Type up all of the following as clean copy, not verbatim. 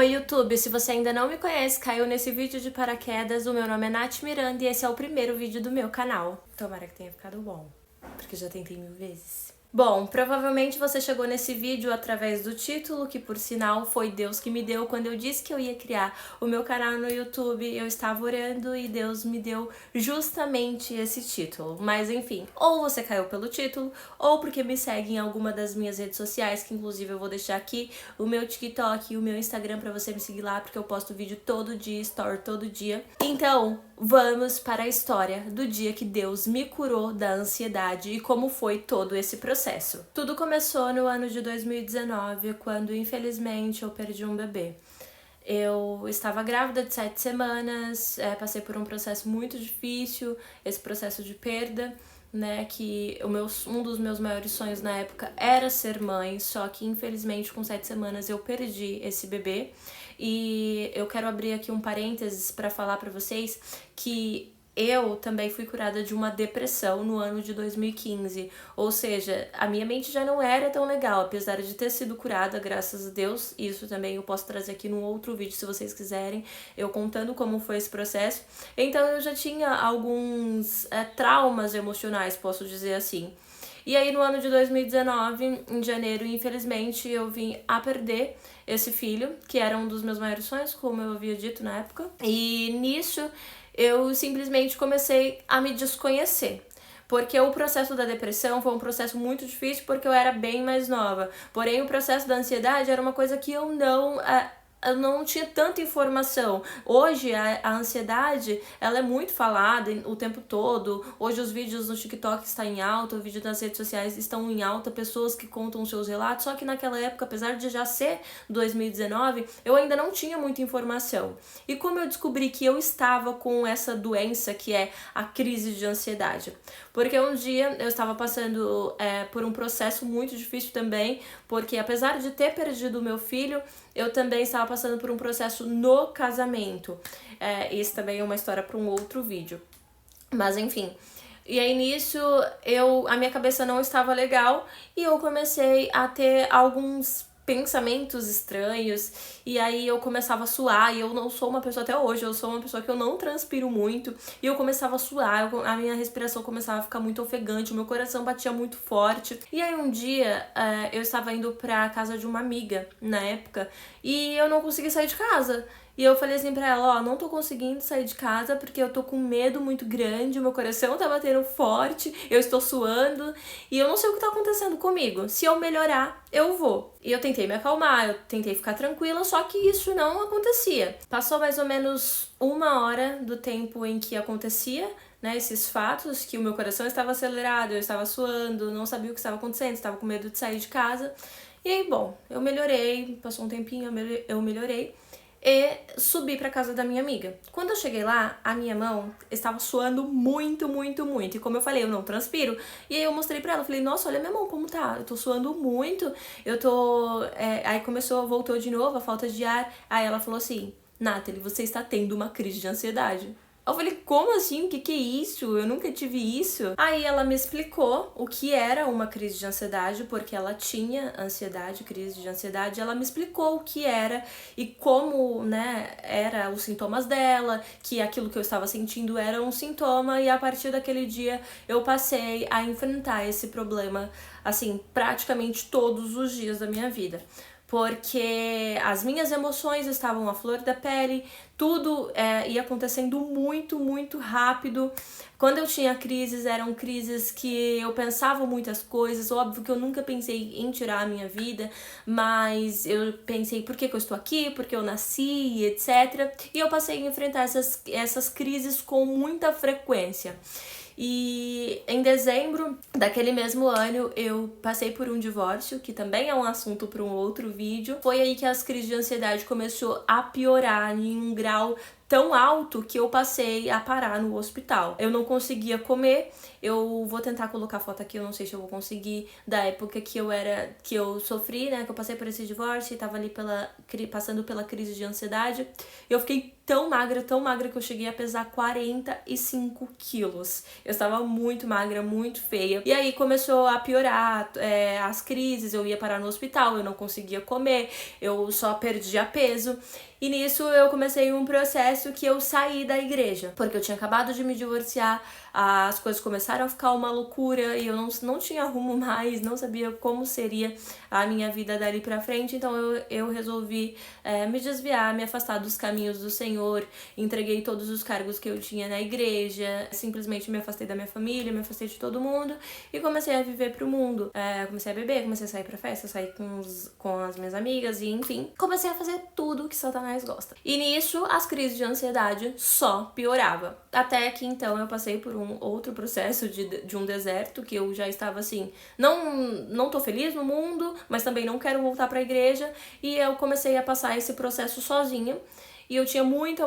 Oi YouTube, se você ainda não me conhece, caiu nesse vídeo de paraquedas, o meu nome é Nath Miranda e esse é o primeiro vídeo do meu canal. Tomara que tenha ficado bom, porque já tentei 1000 vezes. Bom, provavelmente você chegou nesse vídeo através do título, que por sinal foi Deus que me deu quando eu disse que eu ia criar o meu canal no YouTube. Eu estava orando e Deus me deu justamente esse título. Mas enfim, ou você caiu pelo título, ou porque me segue em alguma das minhas redes sociais, que inclusive eu vou deixar aqui o meu TikTok e o meu Instagram pra você me seguir lá, porque eu posto vídeo todo dia, story todo dia. Então, vamos para a história do dia que Deus me curou da ansiedade e como foi todo esse processo. Tudo começou no ano de 2019, quando infelizmente eu perdi um bebê. Eu estava grávida de 7 semanas, passei por um processo muito difícil, esse processo de perda, né, que um dos meus maiores sonhos na época era ser mãe, só que infelizmente com 7 semanas eu perdi esse bebê. E eu quero abrir aqui um parênteses para falar para vocês que eu também fui curada de uma depressão no ano de 2015, ou seja, a minha mente já não era tão legal, apesar de ter sido curada, graças a Deus. Isso também eu posso trazer aqui num outro vídeo, se vocês quiserem, eu contando como foi esse processo. Então eu já tinha alguns traumas emocionais, posso dizer assim. E aí no ano de 2019, em janeiro, infelizmente, eu vim a perder esse filho, que era um dos meus maiores sonhos, como eu havia dito na época. E nisso eu simplesmente comecei a me desconhecer. Porque o processo da depressão foi um processo muito difícil porque eu era bem mais nova. Porém, o processo da ansiedade era uma coisa que eu não tinha tanta informação. Hoje a ansiedade, ela é muito falada o tempo todo. Hoje os vídeos no TikTok estão em alta, os vídeos nas redes sociais estão em alta, pessoas que contam seus relatos, só que naquela época, apesar de já ser 2019, eu ainda não tinha muita informação. E como eu descobri que eu estava com essa doença que é a crise de ansiedade? Porque um dia eu estava passando por um processo muito difícil também, porque apesar de ter perdido o meu filho, eu também estava passando por um processo no casamento. Isso também é uma história para um outro vídeo. Mas enfim. E aí nisso, a minha cabeça não estava legal e eu comecei a ter alguns pensamentos estranhos, e aí eu começava a suar, e eu não sou uma pessoa até hoje, eu sou uma pessoa que eu não transpiro muito, e eu começava a suar, a minha respiração começava a ficar muito ofegante, o meu coração batia muito forte. E aí um dia eu estava indo pra casa de uma amiga na época, e eu não consegui sair de casa. E eu falei assim pra ela, não tô conseguindo sair de casa porque eu tô com medo muito grande, o meu coração tá batendo forte, eu estou suando e eu não sei o que tá acontecendo comigo. Se eu melhorar, eu vou. E eu tentei me acalmar, eu tentei ficar tranquila, só que isso não acontecia. Passou mais ou menos 1 hora do tempo em que acontecia, né, esses fatos, que o meu coração estava acelerado, eu estava suando, não sabia o que estava acontecendo, estava com medo de sair de casa. E aí, bom, eu melhorei, passou um tempinho, eu melhorei. E subi pra casa da minha amiga. Quando eu cheguei lá, a minha mão estava suando muito, muito, muito. E como eu falei, eu não transpiro. E aí eu mostrei pra ela, falei, nossa, olha minha mão como tá. Eu tô suando muito, eu tô... Aí voltou de novo a falta de ar. Aí ela falou assim, Nathalie, você está tendo uma crise de ansiedade. Eu falei, como assim? O que é isso? Eu nunca tive isso. Aí ela me explicou o que era uma crise de ansiedade, porque ela tinha ansiedade, crise de ansiedade. Ela me explicou o que era e como, né, era os sintomas dela, que aquilo que eu estava sentindo era um sintoma, e a partir daquele dia eu passei a enfrentar esse problema, assim, praticamente todos os dias da minha vida. Porque as minhas emoções estavam à flor da pele, tudo ia acontecendo muito, muito rápido. Quando eu tinha crises, eram crises que eu pensava muitas coisas. Óbvio que eu nunca pensei em tirar a minha vida, mas eu pensei por que eu estou aqui, por que eu nasci, etc. E eu passei a enfrentar essas crises com muita frequência. E em dezembro daquele mesmo ano eu passei por um divórcio, que também é um assunto para um outro vídeo. Foi aí que as crises de ansiedade começou a piorar em um grau tão alto que eu passei a parar no hospital. Eu não conseguia comer. Eu vou tentar colocar foto aqui, eu não sei se eu vou conseguir, da época que eu sofri, né, que eu passei por esse divórcio e tava ali passando pela crise de ansiedade. Eu fiquei tão magra que eu cheguei a pesar 45 quilos. Eu estava muito magra, muito feia. E aí começou a piorar as crises, eu ia parar no hospital, eu não conseguia comer, eu só perdia peso. E nisso eu comecei um processo que eu saí da igreja, porque eu tinha acabado de me divorciar, as coisas começaram a ficar uma loucura e eu não tinha rumo mais, não sabia como seria a minha vida dali pra frente, então eu resolvi me desviar, me afastar dos caminhos do Senhor, entreguei todos os cargos que eu tinha na igreja, simplesmente me afastei da minha família, me afastei de todo mundo e comecei a viver pro mundo. Comecei a beber, comecei a sair pra festa, sair com as minhas amigas e enfim, comecei a fazer tudo que Satanás gosta. E nisso, as crises de ansiedade só pioravam. Até que então eu passei por um outro processo de um deserto, que eu já estava assim, não tô feliz no mundo, mas também não quero voltar pra igreja, e eu comecei a passar esse processo sozinha. E eu tinha muita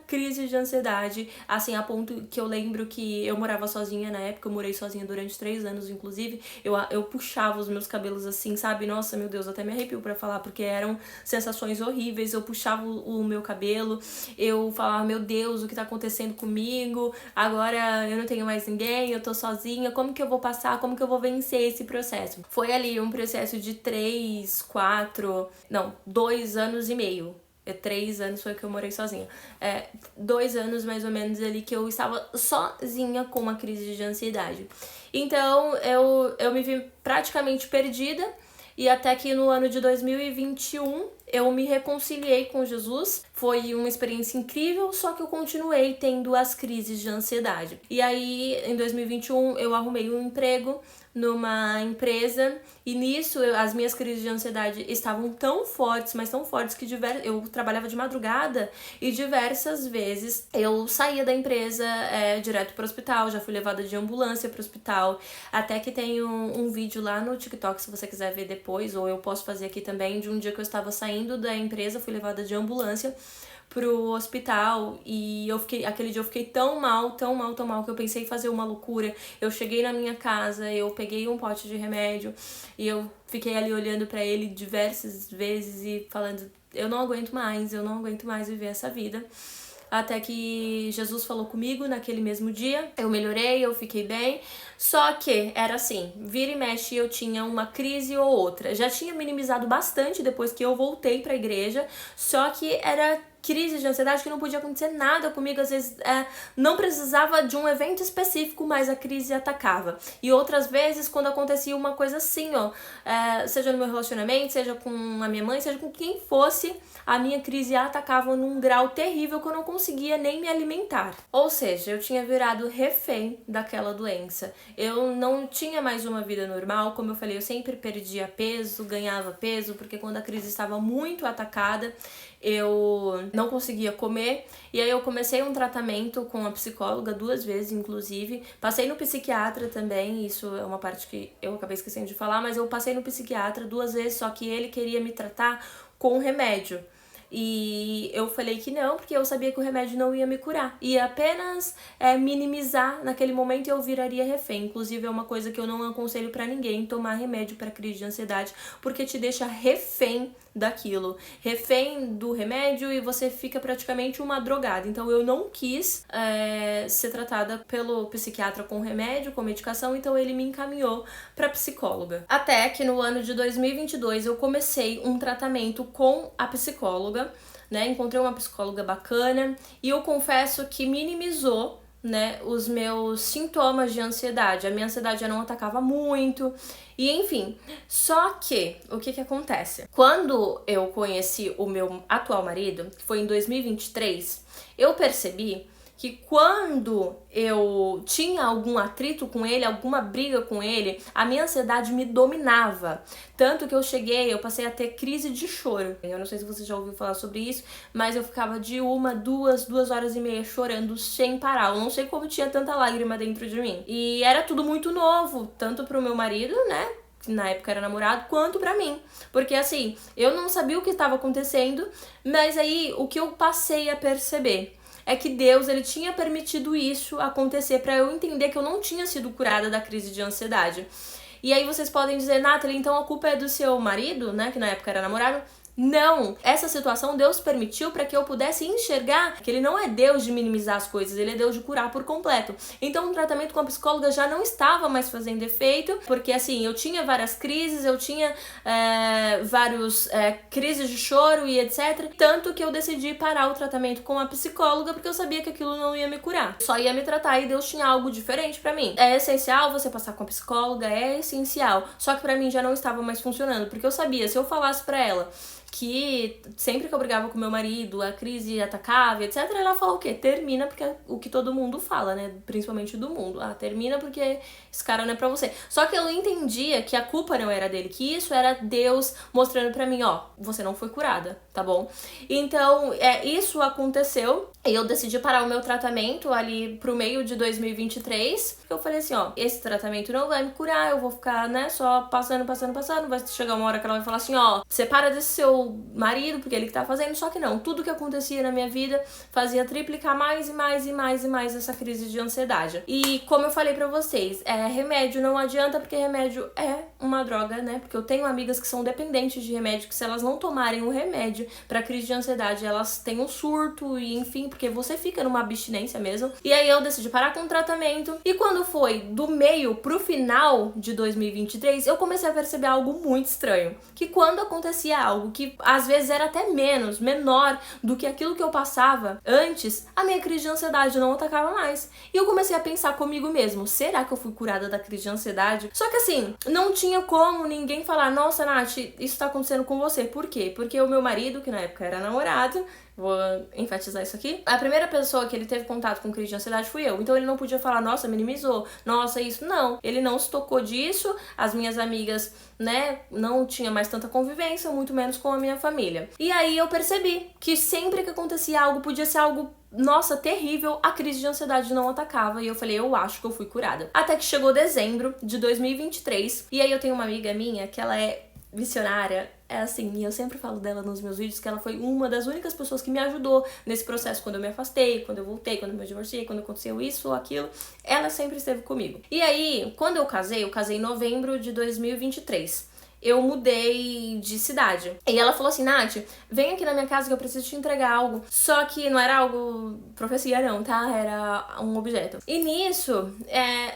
crise de ansiedade, assim, a ponto que eu lembro que eu morava sozinha na época, eu morei sozinha durante 3 anos, inclusive, eu puxava os meus cabelos assim, sabe? Nossa, meu Deus, até me arrepio pra falar, porque eram sensações horríveis, eu puxava o meu cabelo, eu falava, meu Deus, o que tá acontecendo comigo? Agora eu não tenho mais ninguém, eu tô sozinha, como que eu vou passar, como que eu vou vencer esse processo? Foi ali um processo de 2 anos e meio. 3 anos foi que eu morei sozinha. 2 anos mais ou menos ali que eu estava sozinha com uma crise de ansiedade. Então eu me vi praticamente perdida e até que no ano de 2021 eu me reconciliei com Jesus. Foi uma experiência incrível, só que eu continuei tendo as crises de ansiedade. E aí, em 2021, eu arrumei um emprego numa empresa e nisso as minhas crises de ansiedade estavam tão fortes, mas tão fortes que eu trabalhava de madrugada e diversas vezes eu saía da empresa direto para o hospital, já fui levada de ambulância para o hospital, até que tem um vídeo lá no TikTok, se você quiser ver depois, ou eu posso fazer aqui também, de um dia que eu estava saindo da empresa, fui levada de ambulância pro hospital e aquele dia eu fiquei tão mal que eu pensei em fazer uma loucura. Eu cheguei na minha casa, eu peguei um pote de remédio e eu fiquei ali olhando pra ele diversas vezes e falando, eu não aguento mais viver essa vida. Até que Jesus falou comigo naquele mesmo dia, eu melhorei, eu fiquei bem, só que era assim, vira e mexe eu tinha uma crise ou outra. Já tinha minimizado bastante depois que eu voltei pra igreja, só que era crise de ansiedade que não podia acontecer nada comigo, às vezes não precisava de um evento específico, mas a crise atacava. E outras vezes, quando acontecia uma coisa assim, seja no meu relacionamento, seja com a minha mãe, seja com quem fosse, a minha crise atacava num grau terrível que eu não conseguia nem me alimentar. Ou seja, eu tinha virado refém daquela doença. Eu não tinha mais uma vida normal, como eu falei, eu sempre perdia peso, ganhava peso, porque quando a crise estava muito atacada, eu não conseguia comer, e aí eu comecei um tratamento com a psicóloga 2 vezes, inclusive. Passei no psiquiatra também, isso é uma parte que eu acabei esquecendo de falar, mas eu passei no psiquiatra 2 vezes, só que ele queria me tratar com remédio. E eu falei que não, porque eu sabia que o remédio não ia me curar. Ia apenas minimizar naquele momento e eu viraria refém. Inclusive é uma coisa que eu não aconselho pra ninguém, tomar remédio pra crise de ansiedade, porque te deixa refém daquilo. Refém do remédio e você fica praticamente uma drogada. Então eu não quis ser tratada pelo psiquiatra com remédio, com medicação, então ele me encaminhou pra psicóloga. Até que no ano de 2022 eu comecei um tratamento com a psicóloga, né? Encontrei uma psicóloga bacana e eu confesso que minimizou, né, os meus sintomas de ansiedade. A minha ansiedade já não atacava muito e enfim. Só que, o que acontece? Quando eu conheci o meu atual marido, que foi em 2023, eu percebi que quando eu tinha algum atrito com ele, alguma briga com ele, a minha ansiedade me dominava. Tanto que eu passei a ter crise de choro. Eu não sei se você já ouviu falar sobre isso, mas eu ficava de 2 horas e meia chorando sem parar. Eu não sei como tinha tanta lágrima dentro de mim. E era tudo muito novo, tanto pro meu marido, né, que na época era namorado, quanto pra mim. Porque assim, eu não sabia o que estava acontecendo, mas aí o que eu passei a perceber é que Deus, ele tinha permitido isso acontecer pra eu entender que eu não tinha sido curada da crise de ansiedade. E aí vocês podem dizer, Nathalie, então a culpa é do seu marido, né, que na época era namorado? Não! Essa situação Deus permitiu para que eu pudesse enxergar que ele não é Deus de minimizar as coisas, ele é Deus de curar por completo. Então o tratamento com a psicóloga já não estava mais fazendo efeito, porque assim, eu tinha várias crises, eu tinha vários crises de choro e etc. Tanto que eu decidi parar o tratamento com a psicóloga, porque eu sabia que aquilo não ia me curar. Só ia me tratar e Deus tinha algo diferente para mim. É essencial você passar com a psicóloga, é essencial. Só que para mim já não estava mais funcionando, porque eu sabia, se eu falasse para ela que sempre que eu brigava com meu marido, a crise atacava, etc, ela falou o quê? Termina, porque é o que todo mundo fala, né? Principalmente do mundo. Ah, termina porque esse cara não é pra você. Só que eu entendia que a culpa não era dele, que isso era Deus mostrando pra mim, ó, você não foi curada, tá bom? Então, isso aconteceu e eu decidi parar o meu tratamento ali pro meio de 2023, porque eu falei assim, ó, esse tratamento não vai me curar, eu vou ficar, né, só passando, vai chegar uma hora que ela vai falar assim, ó, separa desse seu marido, porque ele que tá fazendo, só que não, tudo que acontecia na minha vida fazia triplicar mais e mais essa crise de ansiedade. E como eu falei pra vocês, remédio não adianta, porque remédio é uma droga, né, porque eu tenho amigas que são dependentes de remédio, que se elas não tomarem o remédio pra crise de ansiedade, elas têm um surto e enfim, porque você fica numa abstinência mesmo. E aí eu decidi parar com o tratamento, e quando foi do meio pro final de 2023, eu comecei a perceber algo muito estranho, que quando acontecia algo que às vezes era até menor do que aquilo que eu passava antes, a minha crise de ansiedade não atacava mais. E eu comecei a pensar comigo mesmo, será que eu fui curada da crise de ansiedade? Só que assim, não tinha como ninguém falar, nossa, Nath, isso tá acontecendo com você. Por quê? Porque o meu marido, que na época era namorado, vou enfatizar isso aqui, a primeira pessoa que ele teve contato com crise de ansiedade fui eu. Então ele não podia falar, nossa, minimizou, nossa, isso. Não, ele não se tocou disso. As minhas amigas, né, não tinha mais tanta convivência, muito menos com a minha família. E aí eu percebi que sempre que acontecia algo, podia ser algo, nossa, terrível, a crise de ansiedade não atacava. E eu falei, eu acho que eu fui curada. Até que chegou dezembro de 2023, e aí eu tenho uma amiga minha que ela é visionária, assim, e eu sempre falo dela nos meus vídeos, que ela foi uma das únicas pessoas que me ajudou nesse processo, quando eu me afastei, quando eu voltei, quando eu me divorciei, quando aconteceu isso ou aquilo, ela sempre esteve comigo. E aí, quando eu casei em novembro de 2023. Eu mudei de cidade. E ela falou assim, Nath, vem aqui na minha casa que eu preciso te entregar algo. Só que não era algo profecia não, tá? Era um objeto. E nisso,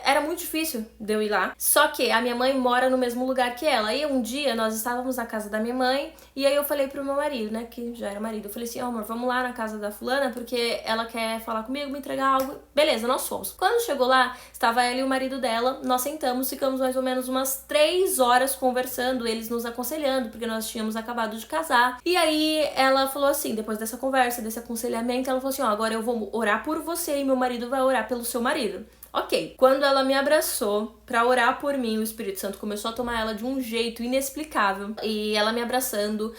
era muito difícil de eu ir lá. Só que a minha mãe mora no mesmo lugar que ela. E um dia nós estávamos na casa da minha mãe, e aí eu falei pro meu marido, né, que já era marido. Eu falei assim, amor, vamos lá na casa da fulana, porque ela quer falar comigo, me entregar algo. Beleza, nós fomos. Quando chegou lá, estava ela e o marido dela. Nós sentamos, ficamos mais ou menos umas 3 horas conversando, eles nos aconselhando, porque nós tínhamos acabado de casar. E aí ela falou assim, depois dessa conversa, desse aconselhamento, ela falou assim, ó, agora eu vou orar por você e meu marido vai orar pelo seu marido. Ok. Quando ela me abraçou pra orar por mim, o Espírito Santo começou a tomar ela de um jeito inexplicável. E ela me abraçando,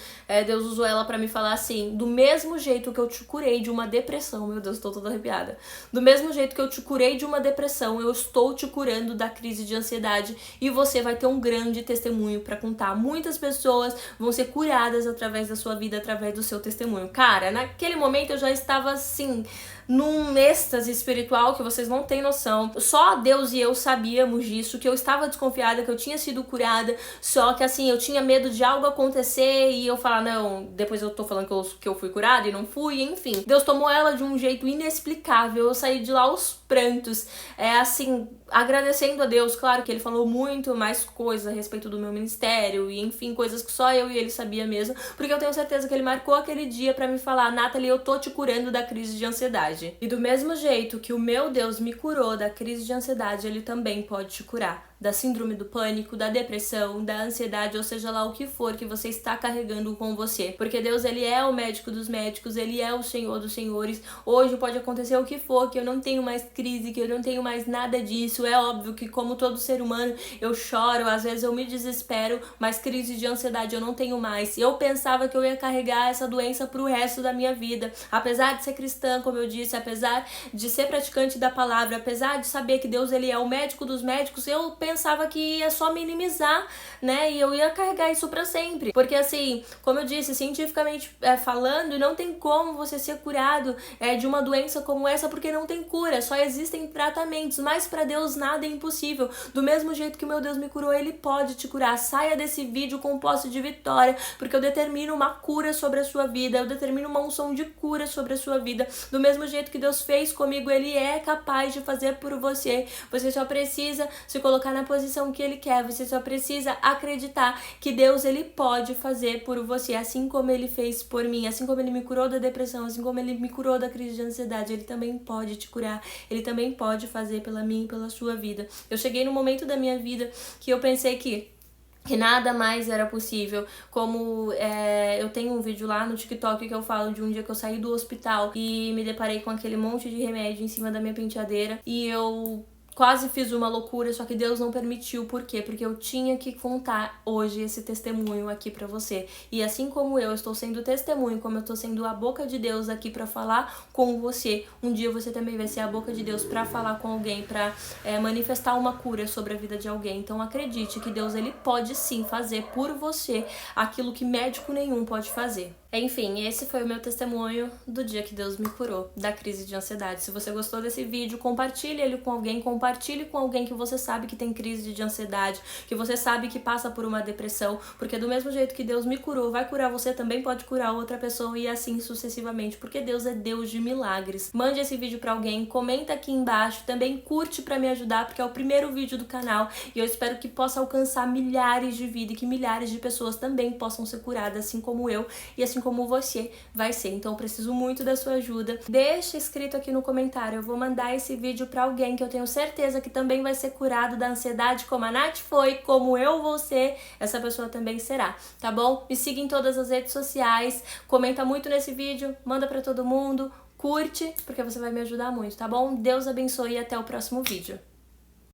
Deus usou ela pra me falar assim, do mesmo jeito que eu te curei de uma depressão, meu Deus, tô toda arrepiada. Do mesmo jeito que eu te curei de uma depressão, eu estou te curando da crise de ansiedade e você vai ter um grande testemunho pra contar. Muitas pessoas vão ser curadas através da sua vida, através do seu testemunho. Cara, naquele momento eu já estava assim, num êxtase espiritual que vocês não têm noção. Só Deus e eu sabíamos disso, que eu estava desconfiada, que eu tinha sido curada, só que assim, eu tinha medo de algo acontecer e eu falar, não, depois eu tô falando que eu fui curada e não fui, enfim. Deus tomou ela de um jeito inexplicável, eu saí de lá aos prantos, assim, agradecendo a Deus. Claro que ele falou muito mais coisas a respeito do meu ministério e enfim, coisas que só eu e ele sabia mesmo, porque eu tenho certeza que ele marcou aquele dia pra me falar, Nathalie, eu tô te curando da crise de ansiedade. E do mesmo jeito que o meu Deus me curou da crise de ansiedade, ele também pode te curar da síndrome do pânico, da depressão, da ansiedade, ou seja lá o que for que você está carregando com você. Porque Deus, ele é o médico dos médicos, ele é o Senhor dos senhores. Hoje pode acontecer o que for, que eu não tenho mais crise, que eu não tenho mais nada disso. É óbvio que, como todo ser humano, eu choro, às vezes eu me desespero, mas crise de ansiedade eu não tenho mais. Eu pensava que eu ia carregar essa doença pro resto da minha vida. Apesar de ser cristã, como eu disse, apesar de ser praticante da palavra, apesar de saber que Deus, ele é o médico dos médicos, eu pensava que ia só minimizar, né? E eu ia carregar isso pra sempre. Porque assim, como eu disse, cientificamente falando, não tem como você ser curado de uma doença como essa, porque não tem cura, só existem tratamentos. Mas pra Deus nada é impossível. Do mesmo jeito que o meu Deus me curou, Ele pode te curar. Saia desse vídeo com posse de vitória, porque eu determino uma cura sobre a sua vida, eu determino uma unção de cura sobre a sua vida. Do mesmo jeito que Deus fez comigo, Ele é capaz de fazer por você. Você só precisa se colocar na posição que Ele quer, você só precisa acreditar que Deus, Ele pode fazer por você, assim como Ele fez por mim, assim como Ele me curou da depressão, assim como Ele me curou da crise de ansiedade, Ele também pode te curar, Ele também pode fazer pela minha e pela sua vida. Eu cheguei no momento da minha vida que eu pensei que nada mais era possível, como eu tenho um vídeo lá no TikTok que eu falo de um dia que eu saí do hospital e me deparei com aquele monte de remédio em cima da minha penteadeira e eu quase fiz uma loucura, só que Deus não permitiu. Por quê? Porque eu tinha que contar hoje esse testemunho aqui pra você. E assim como eu estou sendo testemunho, como eu estou sendo a boca de Deus aqui pra falar com você, um dia você também vai ser a boca de Deus pra falar com alguém, pra manifestar uma cura sobre a vida de alguém. Então acredite que Deus, Ele pode sim fazer por você aquilo que médico nenhum pode fazer. Enfim, esse foi o meu testemunho do dia que Deus me curou da crise de ansiedade. Se você gostou desse vídeo, compartilhe ele com alguém, compartilhe com alguém que você sabe que tem crise de ansiedade, que você sabe que passa por uma depressão, porque do mesmo jeito que Deus me curou, vai curar você, também pode curar outra pessoa e assim sucessivamente, porque Deus é Deus de milagres. Mande esse vídeo pra alguém, comenta aqui embaixo, também curte pra me ajudar, porque é o primeiro vídeo do canal e eu espero que possa alcançar milhares de vidas e que milhares de pessoas também possam ser curadas, assim como eu e assim como você vai ser. Então eu preciso muito da sua ajuda. Deixa escrito aqui no comentário, eu vou mandar esse vídeo pra alguém que eu tenho certeza que também vai ser curado da ansiedade, como a Nath foi, como eu vou ser, essa pessoa também será, tá bom? Me siga em todas as redes sociais, comenta muito nesse vídeo, manda pra todo mundo, curte, porque você vai me ajudar muito, tá bom? Deus abençoe e até o próximo vídeo.